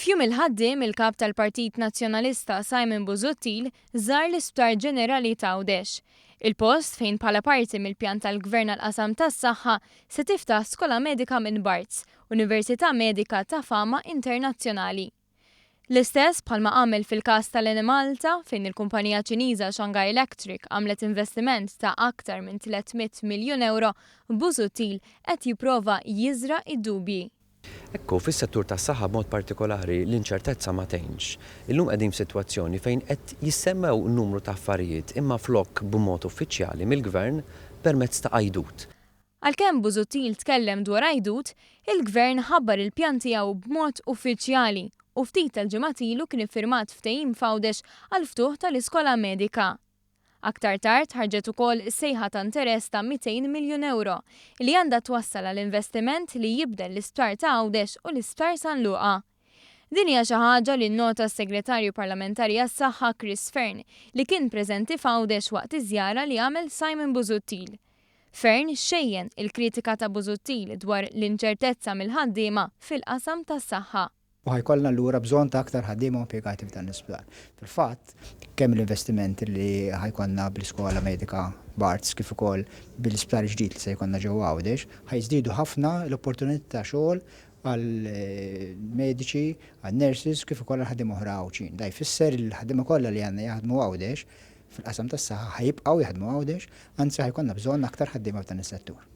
F'jum il-ħaddiem il-kap tal-Partit Nazzjonalista Simon Busuttil żar l-Isptar Ġenerali ta' Għawdex. Il-post fejn bħala parti mill-pjan tal-Gvern għall-qasam tas-saħħa se tiftaħ skola medika minn Barts, Università Medika ta' fama internazzjonali. L-istess bħalma għamel fil-każ tal-Malta fejn il-kumpanija Ċiniża Shanghai Electric għamlet investiment ta' aktar minn 300 miljun euro, Busuttil qed jipprova jiżra' id-dubji. Ekku, fis-settur tas-saħħa b'mod partikolari l-inċertezza ma tgħinx. Illum qegħdin f'sitwazzjoni fejn qed jissemmew numru ta' affarijiet imma flok b'mod uffiċjali mill-Gvern permezz ta' għajdut. Għalkemm Busuttil tkellem dwar għajdut, il-Gvern ħabbar il-pjan tiegħu b'mod uffiċjali u ftit tal-ġimgħat ilu kien iffirmat ftehim f'Għawdex għal ftuħ tal-iskola medika. Aktar tard ħarġet ukoll sejħa ta' interess ta' 200 miljun euro li għandha twassal għal investiment li jibdel l-Isptar ta' Għawdex u l-Isptar San Luqa. Din hija xi ħaġa li nnota s-Segretarju Parlamentari għas-Saħħa Chris Fern li kien preżenti f'Għawdex waqt iż-żjara li għamel Simon Busuttil. Fern xejjen il-kritika ta' Busuttil dwar l-inċertezza mill-ħaddiema fil-qasam tas-saħħa. U ħajkollna allura bżonn ta' aktar ħaddiema impjegati f'dan l-isptar. Fil-fatt, kemm l-investimenti li ħajkollna bl-iskola medika Barts kif ukoll bil-isptar ġdid li se jkollna ġewwa Għawdex, ħajżdiedu ħafna l-opportunità ta' xogħol għall-mediċi, għan-nurses kif ukoll ħaddiema oħra għawċin. Da jfisser il-ħaddiema kollha li għandna jaħdmu Għawdex fil-qasam tas-saħħa ħajibqgħu jaħdmu Għawdex, anzi ħajkollna bżonn aktar ħaddiema f'dan is-settur.